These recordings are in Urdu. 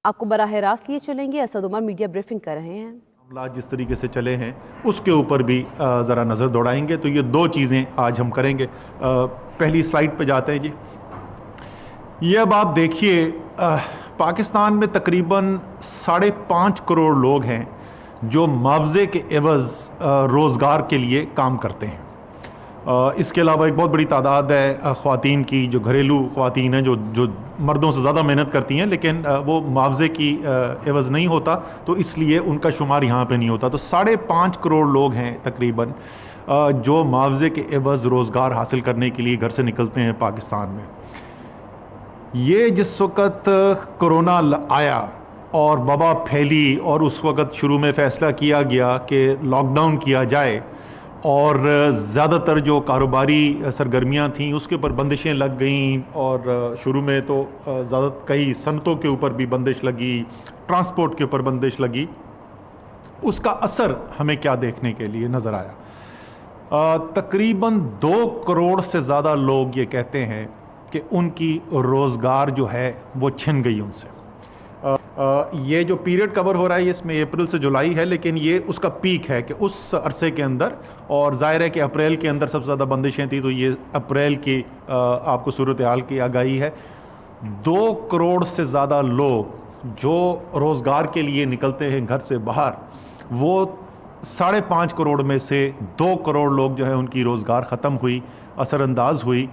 آپ کو براہ راست لیے چلیں گے، اسد عمر میڈیا بریفنگ کر رہے ہیں۔ معاملات جس طریقے سے چلے ہیں اس کے اوپر بھی ذرا نظر دوڑائیں گے، تو یہ دو چیزیں آج ہم کریں گے۔ پہلی سلائیڈ پہ جاتے ہیں جی۔ یہ اب آپ دیکھیے، پاکستان میں تقریباً 5.5 کروڑ لوگ ہیں جو معاوضے کے عوض روزگار کے لیے کام کرتے ہیں۔ اس کے علاوہ ایک بہت بڑی تعداد ہے خواتین کی، جو گھریلو خواتین ہیں، جو مردوں سے زیادہ محنت کرتی ہیں، لیکن وہ معاوضے کی عوض نہیں ہوتا، تو اس لیے ان کا شمار یہاں پہ نہیں ہوتا۔ تو 5.5 کروڑ لوگ ہیں تقریباً جو معاوضے کے عوض روزگار حاصل کرنے کے لیے گھر سے نکلتے ہیں پاکستان میں۔ یہ جس وقت کرونا آیا اور وبا پھیلی اور اس وقت شروع میں فیصلہ کیا گیا کہ لاک ڈاؤن کیا جائے، اور زیادہ تر جو کاروباری سرگرمیاں تھیں اس کے اوپر بندشیں لگ گئیں، اور شروع میں تو زیادہ کئی صنعتوں کے اوپر بھی بندش لگی، ٹرانسپورٹ کے اوپر بندش لگی۔ اس کا اثر ہمیں کیا دیکھنے کے لیے نظر آیا؟ تقریباً 2 کروڑ سے زیادہ لوگ یہ کہتے ہیں کہ ان کی روزگار جو ہے وہ چھن گئی ان سے۔ یہ جو پیریڈ کور ہو رہا ہے اس میں اپریل سے جولائی ہے، لیکن یہ اس کا پیک ہے کہ اس عرصے کے اندر، اور ظاہر ہے کہ اپریل کے اندر سب سے زیادہ بندشیں تھیں، تو یہ اپریل کی آپ کو صورتحال کی آگاہی ہے۔ 2 کروڑ سے زیادہ لوگ جو روزگار کے لیے نکلتے ہیں گھر سے باہر، وہ 5.5 کروڑ میں سے 2 کروڑ لوگ جو ہیں ان کی روزگار ختم ہوئی، اثر انداز ہوئی۔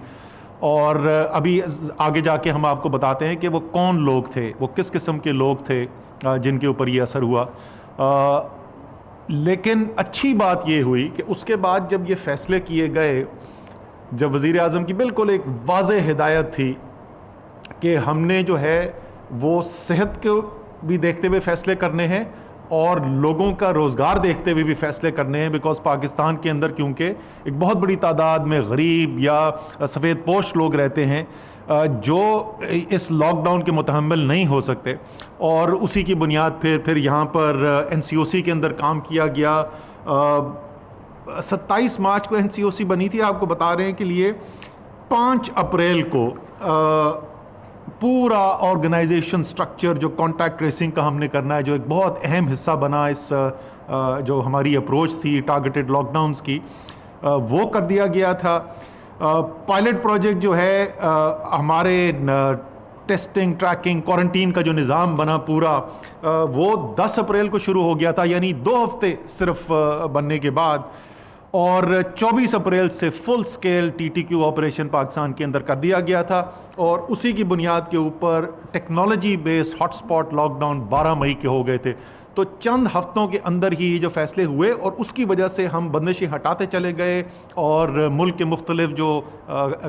اور ابھی آگے جا کے ہم آپ کو بتاتے ہیں کہ وہ کون لوگ تھے، وہ کس قسم کے لوگ تھے جن کے اوپر یہ اثر ہوا۔ لیکن اچھی بات یہ ہوئی کہ اس کے بعد جب یہ فیصلے کیے گئے، جب وزیر اعظم کی بالکل ایک واضح ہدایت تھی کہ ہم نے جو ہے وہ صحت کو بھی دیکھتے ہوئے فیصلے کرنے ہیں اور لوگوں کا روزگار دیکھتے ہوئے بھی فیصلے کرنے ہیں، بیکاز پاکستان کے اندر کیونکہ ایک بہت بڑی تعداد میں غریب یا سفید پوش لوگ رہتے ہیں جو اس لاک ڈاؤن کے متحمل نہیں ہو سکتے، اور اسی کی بنیاد پھر یہاں پر NCOC کے اندر کام کیا گیا۔ 27 مارچ کو NCOC بنی تھی، آپ کو بتا رہے ہیں کہ لیے 5 اپریل کو پورا آرگنائزیشن سٹرکچر جو کانٹیکٹ ٹریسنگ کا ہم نے کرنا ہے، جو ایک بہت اہم حصہ بنا اس جو ہماری اپروچ تھی ٹارگیٹڈ لاک ڈاؤنز کی، وہ کر دیا گیا تھا۔ پائلٹ پروجیکٹ جو ہے ہمارے ٹیسٹنگ، ٹریکنگ، کوارنٹین کا جو نظام بنا پورا، وہ 10 اپریل کو شروع ہو گیا تھا، یعنی 2 ہفتے صرف بننے کے بعد، اور 24 اپریل سے فل سکیل TTQ آپریشن پاکستان کے اندر کر دیا گیا تھا، اور اسی کی بنیاد کے اوپر technology based hot spot lockdown 12 مئی کے ہو گئے تھے۔ تو چند ہفتوں کے اندر ہی یہ جو فیصلے ہوئے، اور اس کی وجہ سے ہم بندشیں ہٹاتے چلے گئے، اور ملک کے مختلف جو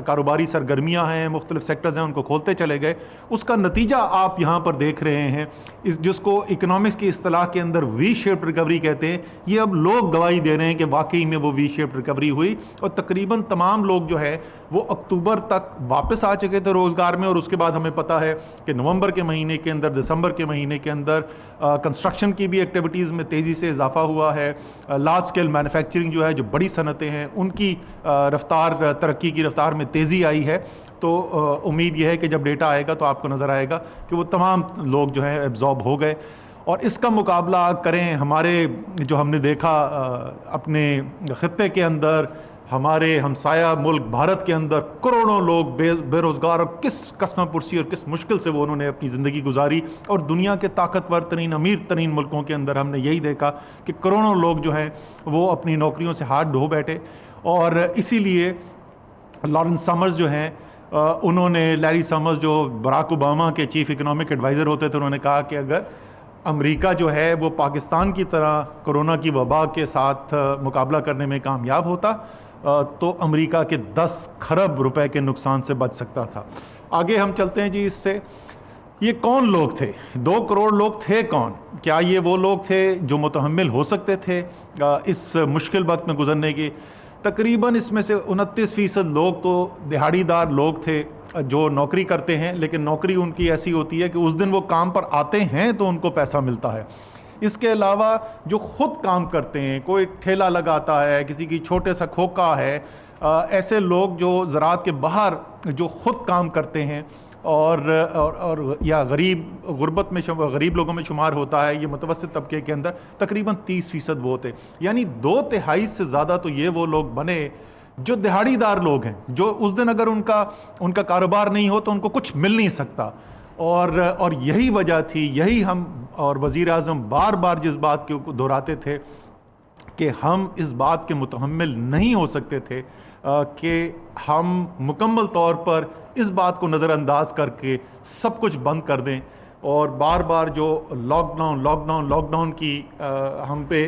کاروباری سرگرمیاں ہیں، مختلف سیکٹرز ہیں، ان کو کھولتے چلے گئے۔ اس کا نتیجہ آپ یہاں پر دیکھ رہے ہیں، جس کو اکنامکس کی اصطلاح کے اندر وی شیپڈ ریکوری کہتے ہیں۔ یہ اب لوگ گواہی دے رہے ہیں کہ واقعی میں وہ وی شیپڈ ریکوری ہوئی، اور تقریباً تمام لوگ جو ہے وہ اکتوبر تک واپس آ چکے تھے روزگار میں، اور اس کے بعد ہمیں پتہ ہے کہ نومبر کے مہینے کے اندر، دسمبر کے مہینے کے اندر کنسٹرکشن کی بھی ایکٹیویٹیز میں تیزی سے اضافہ ہوا ہے۔ لارج اسکیل مینوفیکچرنگ جو ہے، جو بڑی صنعتیں ہیں، ان کی رفتار، ترقی کی رفتار میں تیزی آئی ہے۔ تو امید یہ ہے کہ جب ڈیٹا آئے گا تو آپ کو نظر آئے گا کہ وہ تمام لوگ جو ہیں ایبزارب ہو گئے۔ اور اس کا مقابلہ کریں ہمارے جو ہم نے دیکھا اپنے خطے کے اندر، ہمارے ہمسایہ ملک بھارت کے اندر کروڑوں لوگ بے روزگار، اور کس قسم پرسی اور کس مشکل سے وہ انہوں نے اپنی زندگی گزاری، اور دنیا کے طاقتور ترین، امیر ترین ملکوں کے اندر ہم نے یہی دیکھا کہ کروڑوں لوگ جو ہیں وہ اپنی نوکریوں سے ہاتھ دھو بیٹھے۔ اور اسی لیے لارنس سمرز جو ہیں، انہوں نے، لیری سمرز جو براک اوباما کے چیف اکنامک ایڈوائزر ہوتے تھے، انہوں نے کہا کہ اگر امریکہ جو ہے وہ پاکستان کی طرح کرونا کی وبا کے ساتھ مقابلہ کرنے میں کامیاب ہوتا تو امریکہ کے 10 کھرب روپے کے نقصان سے بچ سکتا تھا۔ آگے ہم چلتے ہیں جی اس سے۔ یہ کون لوگ تھے؟ 2 کروڑ لوگ تھے کون؟ کیا یہ وہ لوگ تھے جو متحمل ہو سکتے تھے اس مشکل وقت میں گزرنے کی؟ تقریباً اس میں سے 29% لوگ تو دہاڑی دار لوگ تھے جو نوکری کرتے ہیں، لیکن نوکری ان کی ایسی ہوتی ہے کہ اس دن وہ کام پر آتے ہیں تو ان کو پیسہ ملتا ہے۔ اس کے علاوہ جو خود کام کرتے ہیں، کوئی ٹھیلا لگاتا ہے، کسی کی چھوٹے سا کھوکا ہے، ایسے لوگ جو زراعت کے باہر جو خود کام کرتے ہیں، اور یا غربت میں غریب لوگوں میں شمار ہوتا ہے، یہ متوسط طبقے کے اندر تقریباً 30% وہ تھے، یعنی 2/3 سے زیادہ تو یہ وہ لوگ بنے جو دہاڑی دار لوگ ہیں، جو اس دن اگر ان کا کاروبار نہیں ہو تو ان کو کچھ مل نہیں سکتا، اور یہی وجہ تھی، یہی ہم اور وزیر اعظم بار بار جس بات کے دہراتے تھے کہ ہم اس بات کے متحمل نہیں ہو سکتے تھے کہ ہم مکمل طور پر اس بات کو نظر انداز کر کے سب کچھ بند کر دیں، اور بار بار جو لاک ڈاؤن کی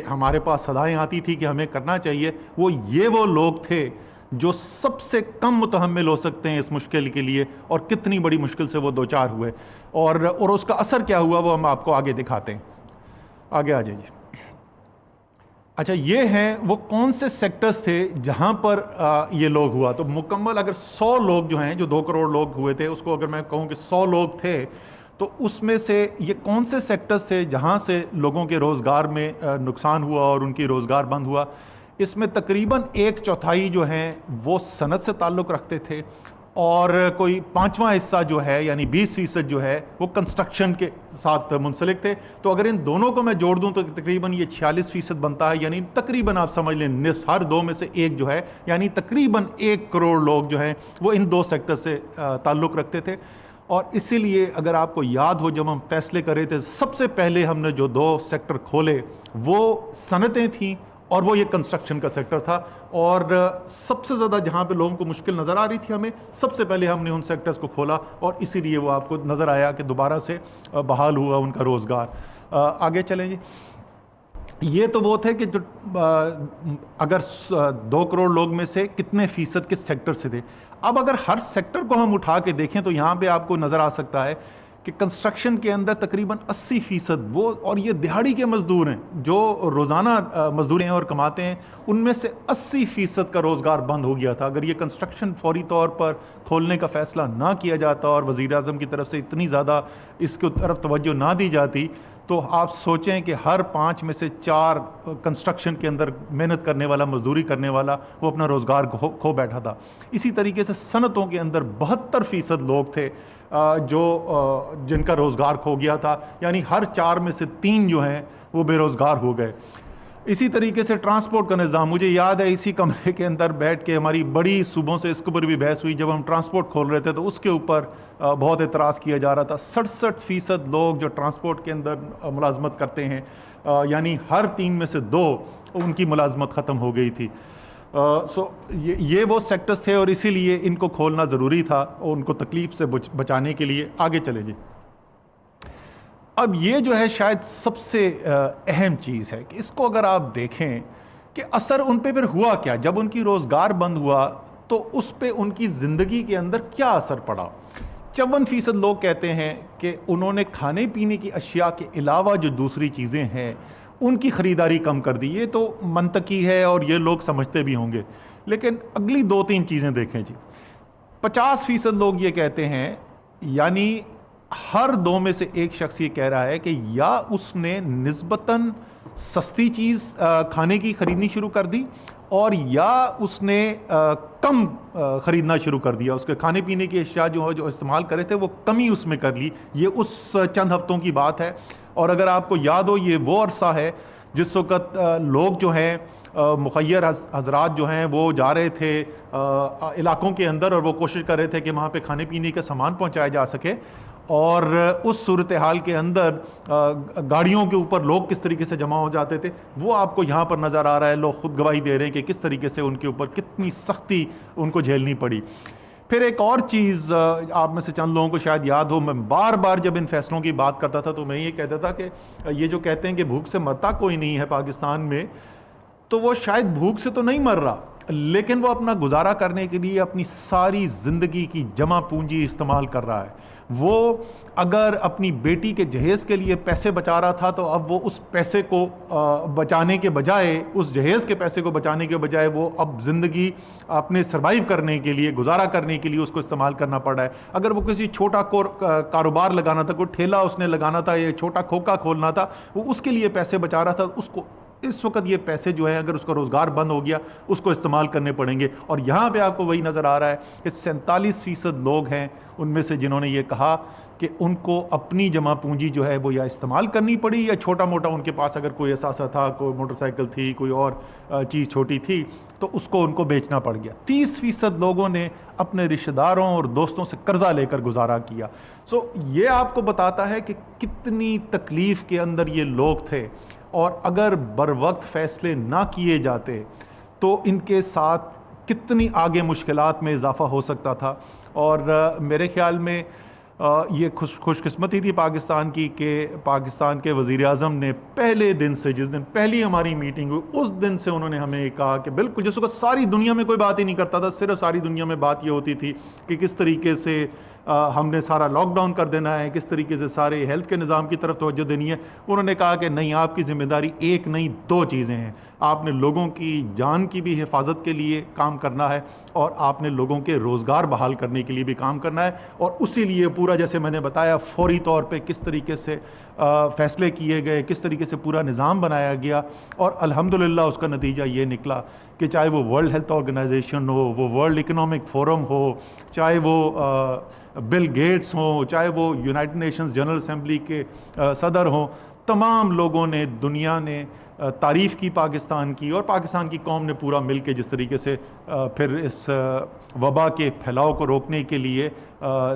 ہمارے پاس صدائیں آتی تھی کہ ہمیں کرنا چاہیے، وہ لوگ تھے جو سب سے کم متحمل ہو سکتے ہیں اس مشکل کے لیے، اور کتنی بڑی مشکل سے وہ دوچار ہوئے، اور اس کا اثر کیا ہوا وہ ہم آپ کو آگے دکھاتے ہیں۔ آگے آ جائیے۔ اچھا، یہ ہیں وہ کون سے سیکٹرز تھے جہاں پر یہ لوگ ہوا، تو مکمل اگر 100 لوگ جو ہیں، جو 2 کروڑ لوگ ہوئے تھے، اس کو اگر میں کہوں کہ 100 لوگ تھے، تو اس میں سے یہ کون سے سیکٹرز تھے جہاں سے لوگوں کے روزگار میں نقصان ہوا اور ان کی روزگار بند ہوا؟ اس میں تقریباً 1/4 جو ہیں وہ صنعت سے تعلق رکھتے تھے، اور کوئی 5واں حصہ جو ہے یعنی 20% جو ہے وہ کنسٹرکشن کے ساتھ منسلک تھے۔ تو اگر ان دونوں کو میں جوڑ دوں تو تقریباً یہ 46% بنتا ہے، یعنی تقریباً آپ سمجھ لیں نصف، ہر 2 میں سے 1 جو ہے، یعنی تقریباً 1 کروڑ لوگ جو ہیں وہ ان 2 سیکٹر سے تعلق رکھتے تھے۔ اور اسی لیے اگر آپ کو یاد ہو، جب ہم فیصلے کرے تھے سب سے پہلے ہم نے جو 2 سیکٹر کھولے وہ صنعتیں تھیں، اور وہ یہ کنسٹرکشن کا سیکٹر تھا، اور سب سے زیادہ جہاں پہ لوگوں کو مشکل نظر آ رہی تھی ہمیں، سب سے پہلے ہم نے ان سیکٹرز کو کھولا، اور اسی لیے وہ آپ کو نظر آیا کہ دوبارہ سے بحال ہوا ان کا روزگار۔ آگے چلیں جی۔ یہ تو وہ تھے کہ جو اگر 2 کروڑ لوگ میں سے کتنے فیصد کس سیکٹر سے تھے۔ اب اگر ہر سیکٹر کو ہم اٹھا کے دیکھیں تو یہاں پہ آپ کو نظر آ سکتا ہے کہ کنسٹرکشن کے اندر تقریباً 80% وہ، اور یہ دہاڑی کے مزدور ہیں جو روزانہ مزدوری اور کماتے ہیں، ان میں سے 80% کا روزگار بند ہو گیا تھا۔ اگر یہ کنسٹرکشن فوری طور پر کھولنے کا فیصلہ نہ کیا جاتا اور وزیر اعظم کی طرف سے اتنی زیادہ اس کی طرف توجہ نہ دی جاتی، تو آپ سوچیں کہ ہر 5 میں سے 4 کنسٹرکشن کے اندر محنت کرنے والا، مزدوری کرنے والا، وہ اپنا روزگار کھو بیٹھا تھا۔ اسی طریقے سے صنعتوں کے اندر 72% لوگ تھے جن کا روزگار کھو گیا تھا، یعنی ہر 4 میں سے 3 جو ہیں وہ بے روزگار ہو گئے۔ اسی طریقے سے ٹرانسپورٹ کا نظام، مجھے یاد ہے اسی کمرے کے اندر بیٹھ کے ہماری بڑی صوبوں سے اس کے اوپر بھی بحث ہوئی، جب ہم ٹرانسپورٹ کھول رہے تھے تو اس کے اوپر بہت اعتراض کیا جا رہا تھا۔ 67% لوگ جو ٹرانسپورٹ کے اندر ملازمت کرتے ہیں، یعنی ہر 3 میں سے 2 ان کی ملازمت ختم ہو گئی تھی۔ یہ وہ سیکٹرز تھے، اور اسی لیے ان کو کھولنا ضروری تھا اور ان کو تکلیف سے بچانے کے لیے۔ آگے چلے جی۔ اب یہ جو ہے شاید سب سے اہم چیز ہے کہ اس کو اگر آپ دیکھیں کہ اثر ان پہ پھر ہوا کیا، جب ان کی روزگار بند ہوا تو اس پہ ان کی زندگی کے اندر کیا اثر پڑا۔ 54% لوگ کہتے ہیں کہ انہوں نے کھانے پینے کی اشیاء کے علاوہ جو دوسری چیزیں ہیں ان کی خریداری کم کر دی۔ یہ تو منطقی ہے اور یہ لوگ سمجھتے بھی ہوں گے، لیکن اگلی 2-3 چیزیں دیکھیں جی۔ 50% لوگ یہ کہتے ہیں، یعنی ہر 2 میں سے 1 شخص یہ کہہ رہا ہے کہ یا اس نے نسبتاً سستی چیز کھانے کی خریدنی شروع کر دی، اور یا اس نے کم خریدنا شروع کر دیا، اس کے کھانے پینے کی اشیاء جو استعمال کرے تھے وہ کمی اس میں کر لی۔ یہ اس چند ہفتوں کی بات ہے، اور اگر آپ کو یاد ہو یہ وہ عرصہ ہے جس وقت لوگ جو ہیں مخیر حضرات جو ہیں وہ جا رہے تھے علاقوں کے اندر، اور وہ کوشش کر رہے تھے کہ وہاں پہ کھانے پینے کا سامان پہنچایا جا سکے، اور اس صورتحال کے اندر گاڑیوں کے اوپر لوگ کس طریقے سے جمع ہو جاتے تھے وہ آپ کو یہاں پر نظر آ رہا ہے۔ لوگ خود گواہی دے رہے ہیں کہ کس طریقے سے ان کے اوپر کتنی سختی ان کو جھیلنی پڑی۔ پھر ایک اور چیز آپ میں سے چند لوگوں کو شاید یاد ہو، میں بار بار جب ان فیصلوں کی بات کرتا تھا تو میں یہ کہتا تھا کہ یہ جو کہتے ہیں کہ بھوک سے مرتا کوئی نہیں ہے پاکستان میں، تو وہ شاید بھوک سے تو نہیں مر رہا، لیکن وہ اپنا گزارا کرنے کے لیے اپنی ساری زندگی کی جمع پونجی استعمال کر رہا ہے۔ وہ اگر اپنی بیٹی کے جہیز کے لیے پیسے بچا رہا تھا تو اب وہ اس پیسے کو بچانے کے بجائے، اس جہیز کے پیسے کو بچانے کے بجائے وہ اب زندگی اپنے سروائیو کرنے کے لیے، گزارا کرنے کے لیے اس کو استعمال کرنا پڑ رہا ہے۔ اگر وہ کسی چھوٹا کاروبار لگانا تھا، کوئی ٹھیلا اس نے لگانا تھا یا چھوٹا کھوکا کھولنا تھا، وہ اس کے لیے پیسے بچا رہا تھا، اس کو اس وقت یہ پیسے جو ہیں اگر اس کا روزگار بند ہو گیا اس کو استعمال کرنے پڑیں گے. اور یہاں پہ آپ کو وہی نظر آ رہا ہے کہ 47% لوگ ہیں ان میں سے جنہوں نے یہ کہا کہ ان کو اپنی جمع پونجی جو ہے وہ یا استعمال کرنی پڑی یا چھوٹا موٹا ان کے پاس اگر کوئی اثاثہ تھا, کوئی موٹر سائیکل تھی, کوئی اور چیز چھوٹی تھی تو اس کو ان کو بیچنا پڑ گیا. 30% لوگوں نے اپنے رشتہ داروں اور دوستوں سے قرضہ لے کر گزارا کیا. یہ آپ کو بتاتا ہے کہ کتنی تکلیف کے اندر یہ لوگ تھے, اور اگر بر وقت فیصلے نہ کیے جاتے تو ان کے ساتھ کتنی آگے مشکلات میں اضافہ ہو سکتا تھا. اور میرے خیال میں یہ خوش قسمتی تھی پاکستان کی کہ پاکستان کے وزیر اعظم نے پہلے دن سے, جس دن پہلی ہماری میٹنگ ہوئی اس دن سے انہوں نے ہمیں کہا کہ بالکل جس وقت ساری دنیا میں کوئی بات ہی نہیں کرتا تھا, صرف ساری دنیا میں بات یہ ہوتی تھی کہ کس طریقے سے ہم نے سارا لاک ڈاؤن کر دینا ہے, کس طریقے سے سارے ہیلتھ کے نظام کی طرف توجہ دینی ہے. انہوں نے کہا کہ نہیں, آپ کی ذمہ داری ایک نہیں 2 چیزیں ہیں. آپ نے لوگوں کی جان کی بھی حفاظت کے لیے کام کرنا ہے اور آپ نے لوگوں کے روزگار بحال کرنے کے لیے بھی کام کرنا ہے. اور اسی لیے پورا جیسے میں نے بتایا فوری طور پہ کس طریقے سے فیصلے کیے گئے, کس طریقے سے پورا نظام بنایا گیا, اور الحمدللہ اس کا نتیجہ یہ نکلا کہ چاہے وہ ورلڈ ہیلتھ آرگنائزیشن ہو, وہ ورلڈ اکنامک فورم ہو, چاہے وہ بل گیٹس ہوں, چاہے وہ یونائٹڈ نیشنز جنرل اسمبلی کے صدر ہوں, تمام لوگوں نے, دنیا نے تعریف کی پاکستان کی, اور پاکستان کی قوم نے پورا مل کے جس طریقے سے پھر اس وبا کے پھیلاؤ کو روکنے کے لیے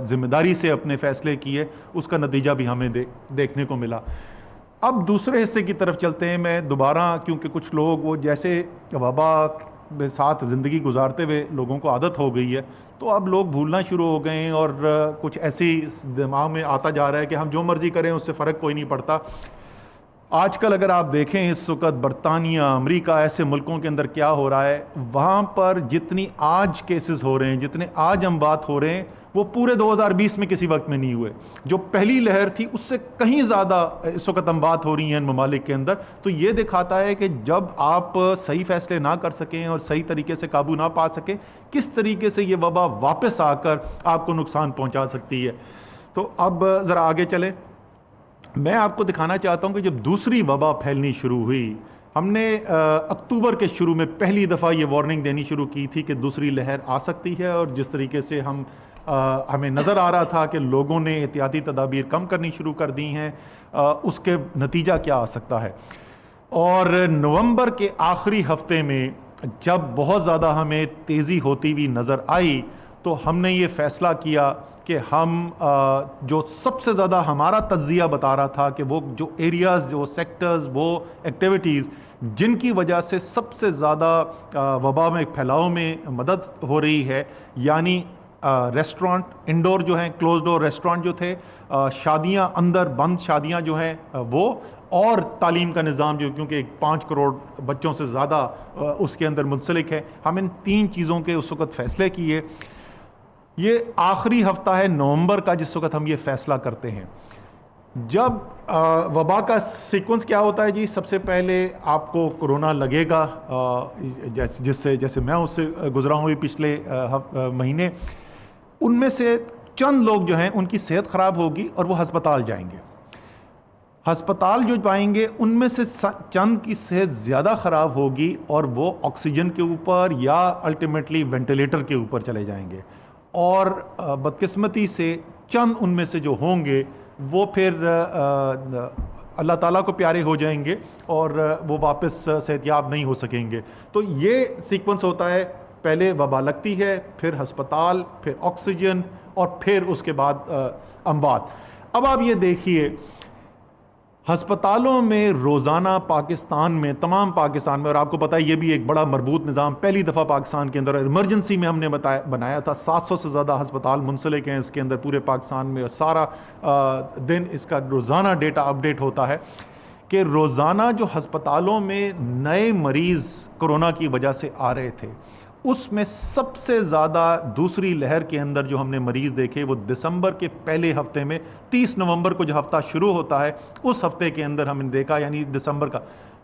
ذمہ داری سے اپنے فیصلے کیے, اس کا نتیجہ بھی ہمیں دیکھنے کو ملا. اب دوسرے حصے کی طرف چلتے ہیں. میں دوبارہ, کیونکہ کچھ لوگ وہ جیسے وبا کے ساتھ زندگی گزارتے ہوئے لوگوں کو عادت ہو گئی ہے تو اب لوگ بھولنا شروع ہو گئے ہیں, اور کچھ ایسی دماغ میں آتا جا رہا ہے کہ ہم جو مرضی کریں اس سے فرق کوئی نہیں پڑتا. آج کل اگر آپ دیکھیں اس وقت برطانیہ, امریکہ, ایسے ملکوں کے اندر کیا ہو رہا ہے, وہاں پر جتنی آج کیسز ہو رہے ہیں, جتنے آج ہم بات ہو رہے ہیں, وہ پورے 2020 میں کسی وقت میں نہیں ہوئے. جو پہلی لہر تھی اس سے کہیں زیادہ اس وقت ہم بات ہو رہی ہیں ان ممالک کے اندر. تو یہ دکھاتا ہے کہ جب آپ صحیح فیصلے نہ کر سکیں اور صحیح طریقے سے قابو نہ پا سکیں, کس طریقے سے یہ وبا واپس آ کر آپ کو نقصان پہنچا سکتی ہے. تو اب ذرا آگے چلیں. میں آپ کو دکھانا چاہتا ہوں کہ جب دوسری وبا پھیلنی شروع ہوئی, ہم نے اکتوبر کے شروع میں پہلی دفعہ یہ وارننگ دینی شروع کی تھی کہ دوسری لہر آ سکتی ہے, اور جس طریقے سے ہمیں نظر آ رہا تھا کہ لوگوں نے احتیاطی تدابیر کم کرنی شروع کر دی ہیں, اس کے نتیجہ کیا آ سکتا ہے. اور نومبر کے آخری ہفتے میں جب بہت زیادہ ہمیں تیزی ہوتی ہوئی نظر آئی تو ہم نے یہ فیصلہ کیا کہ ہم جو سب سے زیادہ ہمارا تجزیہ بتا رہا تھا کہ وہ جو ایریاز, جو سیکٹرز, وہ ایکٹیویٹیز جن کی وجہ سے سب سے زیادہ وبا میں پھیلاؤ میں مدد ہو رہی ہے, یعنی ریسٹورانٹ, انڈور جو ہیں, کلوز ڈور ریسٹورانٹ جو تھے, شادیاں اندر بند شادیاں جو ہیں وہ, اور تعلیم کا نظام جو کیونکہ 5 کروڑ بچوں سے زیادہ اس کے اندر منسلک ہے. ہم ان 3 چیزوں کے اس وقت فیصلے کیے. یہ آخری ہفتہ ہے نومبر کا جس وقت ہم یہ فیصلہ کرتے ہیں. جب وبا کا سیکوینس کیا ہوتا ہے جی, سب سے پہلے آپ کو کرونا لگے گا, جیسے میں اس سے گزرا ہوں پچھلے مہینے, ان میں سے چند لوگ جو ہیں ان کی صحت خراب ہوگی اور وہ ہسپتال جائیں گے. ہسپتال جو پائیں گے ان میں سے چند کی صحت زیادہ خراب ہوگی اور وہ آکسیجن کے اوپر یا الٹیمیٹلی وینٹیلیٹر کے اوپر چلے جائیں گے, اور بدقسمتی سے چند ان میں سے جو ہوں گے وہ پھر اللہ تعالیٰ کو پیارے ہو جائیں گے اور وہ واپس صحتیاب نہیں ہو سکیں گے. تو یہ سیکوینس ہوتا ہے, پہلے وبا لگتی ہے, پھر ہسپتال, پھر آکسیجن, اور پھر اس کے بعد اموات. اب آپ یہ دیکھیے ہسپتالوں میں روزانہ پاکستان میں, تمام پاکستان میں, اور آپ کو پتہ ہے یہ بھی ایک بڑا مربوط نظام پہلی دفعہ پاکستان کے اندر ایمرجنسی میں ہم نے بنایا تھا. 700 سے زیادہ ہسپتال منسلک ہیں اس کے اندر پورے پاکستان میں, اور سارا دن اس کا روزانہ ڈیٹا اپڈیٹ ہوتا ہے کہ روزانہ جو ہسپتالوں میں نئے مریض کرونا کی وجہ سے آ رہے تھے, اس میں سب سے زیادہ دوسری لہر کے اندر جو ہم نے مریض دیکھے وہ دسمبر کے پہلے ہفتے میں, 30 نومبر کو جو ہفتہ شروع ہوتا ہے اس ہفتے کے اندر ہم نے دیکھا, یعنی دسمبر کا